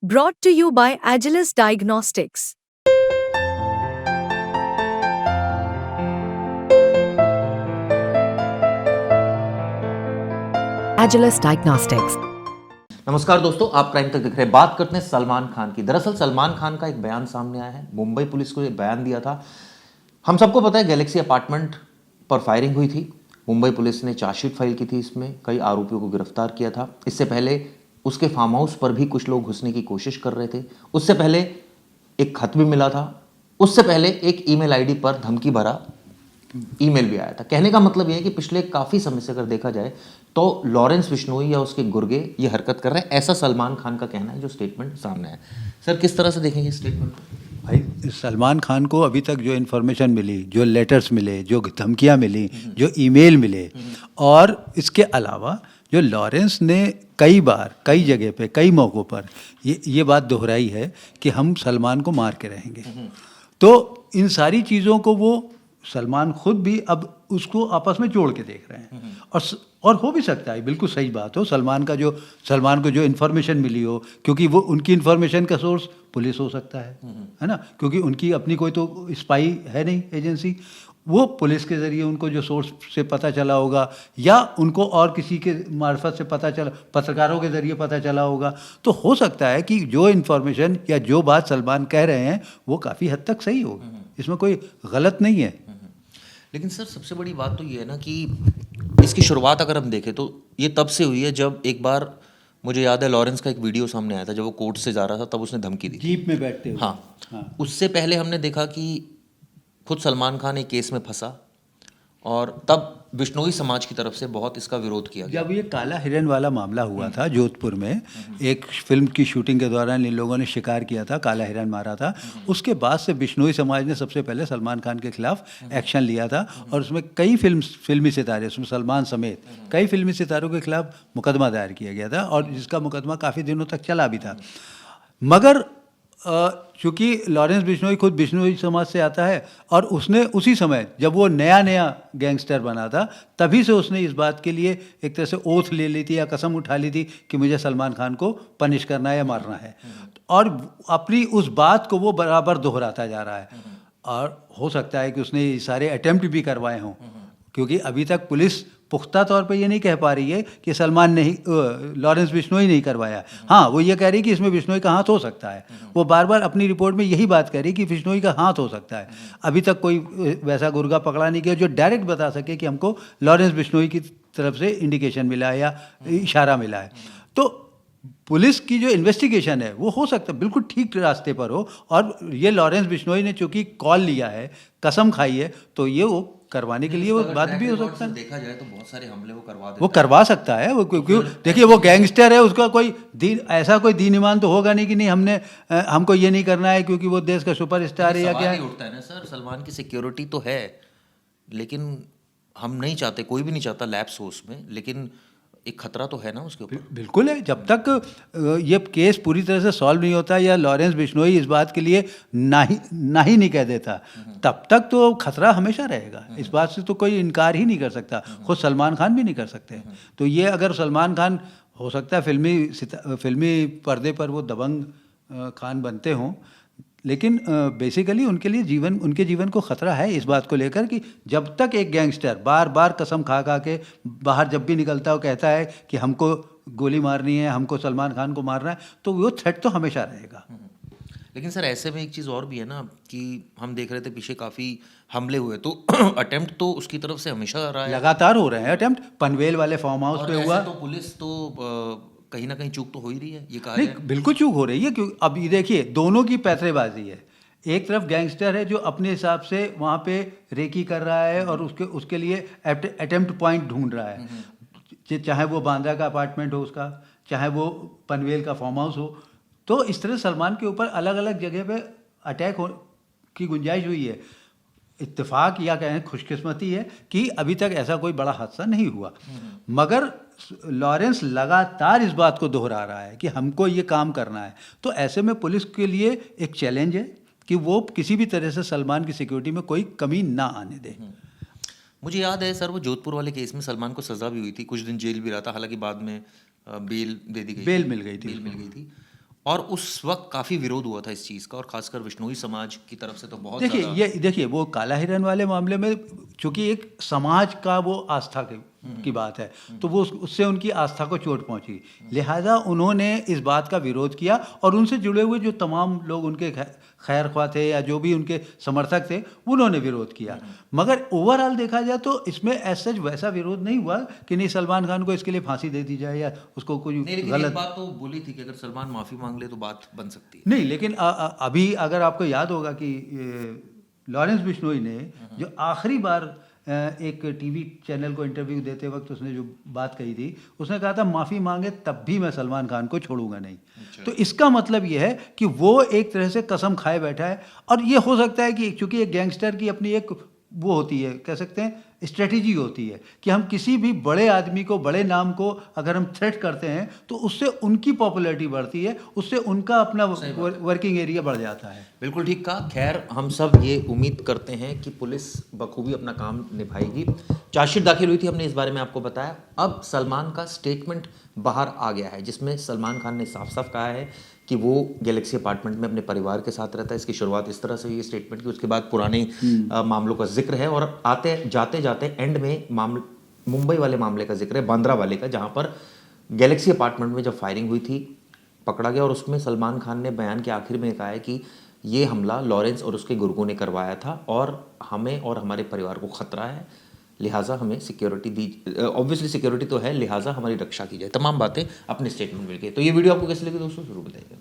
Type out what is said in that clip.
Brought to you by Agilus Diagnostics. Agilus Diagnostics. नमस्कार दोस्तों, आप क्राइम तक देख रहे हैं। बात करते हैं सलमान खान की। दरअसल सलमान खान का एक बयान सामने आया है। मुंबई पुलिस को एक बयान दिया था। हम सबको पता है गैलेक्सी अपार्टमेंट पर फायरिंग हुई थी। मुंबई पुलिस ने चार्जशीट फाइल की थी। इसमें कई आरोपियों को गिरफ्तार किया था। इससे पहले उसके फार्म हाउस पर भी कुछ लोग घुसने की कोशिश कर रहे थे। उससे पहले एक खत भी मिला था। उससे पहले एक ईमेल आईडी पर धमकी भरा ईमेल भी आया था। कहने का मतलब यह है कि पिछले काफी समय से अगर देखा जाए तो लॉरेंस बिश्नोई या उसके गुर्गे ये हरकत कर रहे हैं, ऐसा सलमान खान का कहना है, जो स्टेटमेंट सामने है। सर, किस तरह से देखेंगे स्टेटमेंट को? भाई, सलमान खान को अभी तक जो इन्फॉर्मेशन मिली, जो लेटर्स मिले, जो धमकियाँ मिली, जो ईमेल मिले, और इसके अलावा जो लॉरेंस ने कई बार, कई जगह पे, कई मौक़ों पर ये बात दोहराई है कि हम सलमान को मार के रहेंगे। तो इन सारी चीज़ों को वो सलमान खुद भी अब उसको आपस में जोड़ के देख रहे हैं। और हो भी सकता है, बिल्कुल सही बात हो, सलमान को जो इन्फॉर्मेशन मिली हो, क्योंकि वो उनकी इन्फॉर्मेशन का सोर्स पुलिस हो सकता है ना, क्योंकि उनकी अपनी कोई तो स्पाई है नहीं एजेंसी। वो पुलिस के ज़रिए उनको जो सोर्स से पता चला होगा, या उनको और किसी के मार्फत से पता चला, पत्रकारों के ज़रिए पता चला होगा। तो हो सकता है कि जो इन्फॉर्मेशन या जो बात सलमान कह रहे हैं वो काफ़ी हद तक सही होगी, इसमें कोई गलत नहीं है। लेकिन सर, सबसे बड़ी बात तो ये है ना कि इसकी शुरुआत अगर हम देखें तो ये तब से हुई है जब एक बार मुझे याद है लॉरेंस का एक वीडियो सामने आया था। जब वो कोर्ट से जा रहा था तब उसने धमकी दी, जीप में बैठते हुए। हाँ। उससे पहले हमने देखा कि खुद सलमान खान एक केस में फंसा और तब बिश्नोई समाज की तरफ से बहुत इसका विरोध किया गया। जब ये काला हिरन वाला मामला हुआ था जोधपुर में, एक फिल्म की शूटिंग के दौरान इन लोगों ने शिकार किया था, काला हिरन मारा था। उसके बाद से बिश्नोई समाज ने सबसे पहले सलमान खान के खिलाफ एक्शन लिया था, और उसमें कई फिल्मी सितारे, उसमें सलमान समेत कई फिल्मी सितारों के खिलाफ मुकदमा दायर किया गया था, और जिसका मुकदमा काफ़ी दिनों तक चला भी था। मगर चूँकि लॉरेंस बिश्नोई खुद बिश्नोई समाज से आता है, और उसने उसी समय जब वो नया गैंगस्टर बना था, तभी से उसने इस बात के लिए एक तरह से ओथ ले ली थी या कसम उठा ली थी कि मुझे सलमान खान को पनिश करना है या मारना है। और अपनी उस बात को वो बराबर दोहराता जा रहा है। और हो सकता है कि उसने ये सारे अटेम्प्ट भी करवाए हों, क्योंकि अभी तक पुलिस पुख्ता तौर पे ये नहीं कह पा रही है कि सलमान ने ही लॉरेंस बिश्नोई नहीं करवाया। हाँ, वो ये कह रही है कि इसमें बिश्नोई का हाथ हो सकता है। वो बार बार अपनी रिपोर्ट में यही बात कह रही है कि बिश्नोई का हाथ हो सकता है। अभी तक कोई वैसा गुर्गा पकड़ा नहीं गया जो डायरेक्ट बता सके कि हमको लॉरेंस बिश्नोई की तरफ से इंडिकेशन मिला है या इशारा मिला है। तो पुलिस की जो इन्वेस्टिगेशन है वो हो सकता है बिल्कुल ठीक रास्ते पर हो, और ये लॉरेंस बिश्नोई ने चूँकि कॉल लिया है, कसम खाई है, तो ये वो करवाने के लिए वो बात भी हो सकता है। देखा जाए तो बहुत सारे हमले वो करवा देता वो करवा सकता है, वो क्यों, देखिए वो गैंगस्टर है, उसका कोई ऐसा कोई दीन ईमान तो होगा नहीं कि नहीं हमको ये नहीं करना है क्योंकि वो देश का सुपरस्टार है या क्या है। उठता है ना सर, सलमान की सिक्योरिटी तो है, लेकिन हम नहीं चाहते, कोई भी नहीं चाहता लैप्स हो उसमें, लेकिन एक खतरा तो है ना उसके ऊपर। बिल्कुल है। जब तक ये केस पूरी तरह से सॉल्व नहीं होता या लॉरेंस बिश्नोई इस बात के लिए नहीं कह देता, तब तक तो खतरा हमेशा रहेगा। इस बात से तो कोई इनकार ही नहीं कर सकता, खुद सलमान खान भी नहीं कर सकते। तो ये अगर सलमान खान, हो सकता है फिल्मी पर्दे पर वो दबंग खान बनते हों, लेकिन बेसिकली उनके जीवन को ख़तरा है इस बात को लेकर कि जब तक एक गैंगस्टर बार बार कसम खा के बाहर जब भी निकलता है वो कहता है कि हमको गोली मारनी है, हमको सलमान खान को मारना है, तो वो थ्रेट तो हमेशा रहेगा। लेकिन सर, ऐसे में एक चीज़ और भी है ना कि हम देख रहे थे पीछे काफ़ी हमले हुए, तो अटेम्प्ट तो उसकी तरफ से हमेशा रहा है, लगातार हो रहे हैं अटेम्प्ट। पनवेल वाले फार्म हाउस पे हुआ, तो पुलिस तो कहीं ना कहीं चूक तो हो ही रही है, ये कहा नहीं जाए। बिल्कुल चूक हो रही है, क्योंकि अब ये देखिए दोनों की पैंतरेबाजी है। एक तरफ गैंगस्टर है जो अपने हिसाब से वहाँ पे रेकी कर रहा है और उसके लिए अटेम्प्ट पॉइंट ढूंढ रहा है, चाहे वो बांद्रा का अपार्टमेंट हो उसका, चाहे वो पनवेल का फार्म हाउस हो। तो इस तरह सलमान के ऊपर अलग अलग जगह पे अटैक की गुंजाइश हुई है। इत्तेफाक या कहें खुशकिस्मती है कि अभी तक ऐसा कोई बड़ा हादसा नहीं हुआ, मगर लॉरेंस लगातार इस बात को दोहरा रहा है कि हमको ये काम करना है। तो ऐसे में पुलिस के लिए एक चैलेंज है कि वो किसी भी तरह से सलमान की सिक्योरिटी में कोई कमी ना आने दे। मुझे याद है सर, वो जोधपुर वाले केस में सलमान को सज़ा भी हुई थी, कुछ दिन जेल भी रहा था, हालांकि बाद में बेल दे दी गई, बेल मिल गई थी। बेल मिल गई थी। और उस वक्त काफ़ी विरोध हुआ था इस चीज़ का, और खासकर विश्नोई समाज की तरफ से तो बहुत देखिए ज़्यादा। ये देखिए वो काला हिरन वाले मामले में चूंकि एक समाज का वो आस्था की बात है, तो वो उससे उनकी आस्था को चोट पहुंची, लिहाजा उन्होंने इस बात का विरोध किया और उनसे जुड़े हुए जो तमाम लोग उनके खैर ख्वाह थे या जो भी उनके समर्थक थे उन्होंने विरोध किया। मगर ओवरऑल देखा जाए तो इसमें ऐसा सच वैसा विरोध नहीं हुआ कि नहीं सलमान खान को इसके लिए फांसी दे दी जाए या उसको कोई नहीं, लेकिन गलत एक बात तो बोली थी कि अगर सलमान माफ़ी मांग ले तो बात बन सकती है। नहीं, लेकिन अभी अगर आपको याद होगा कि लॉरेंस बिश्नोई ने जो आखिरी बार एक टीवी चैनल को इंटरव्यू देते वक्त उसने जो बात कही थी, उसने कहा था माफ़ी मांगे तब भी मैं सलमान खान को छोड़ूंगा नहीं। तो इसका मतलब ये है कि वो एक तरह से कसम खाए बैठा है, और ये हो सकता है कि चूंकि एक गैंगस्टर की अपनी एक वो होती है, कह सकते हैं स्ट्रेटजी होती है कि हम किसी भी बड़े आदमी को, बड़े नाम को अगर हम थ्रेट करते हैं तो उससे उनकी पॉपुलैरिटी बढ़ती है, उससे उनका अपना वर्किंग एरिया बढ़ जाता है। बिल्कुल ठीक कहा। खैर, हम सब ये उम्मीद करते हैं कि पुलिस बखूबी अपना काम निभाएगी। चार्जशीट दाखिल हुई थी, हमने इस बारे में आपको बताया। अब सलमान का स्टेटमेंट बाहर आ गया है जिसमें सलमान खान ने साफ साफ कहा है कि वो गैलेक्सी अपार्टमेंट में अपने परिवार के साथ रहता है। इसकी शुरुआत इस तरह से हुई स्टेटमेंट की, उसके बाद पुराने मामलों का जिक्र है, और आते जाते जाते एंड में मुंबई वाले मामले का जिक्र है, बांद्रा वाले का, जहाँ पर गैलेक्सी अपार्टमेंट में जब फायरिंग हुई थी पकड़ा गया, और उसमें सलमान खान ने बयान के आखिर में कहा है कि ये हमला लॉरेंस और उसके गुर्गों ने करवाया था और हमें और हमारे परिवार को खतरा है, लिहाजा हमें सिक्योरिटी दी, ऑब्वियसली सिक्योरिटी तो है, लिहाजा हमारी रक्षा की जाए। तमाम बातें अपने स्टेटमेंट में लिखी। तो ये वीडियो आपको कैसे लगी दोस्तों, जरूर बताइएगा।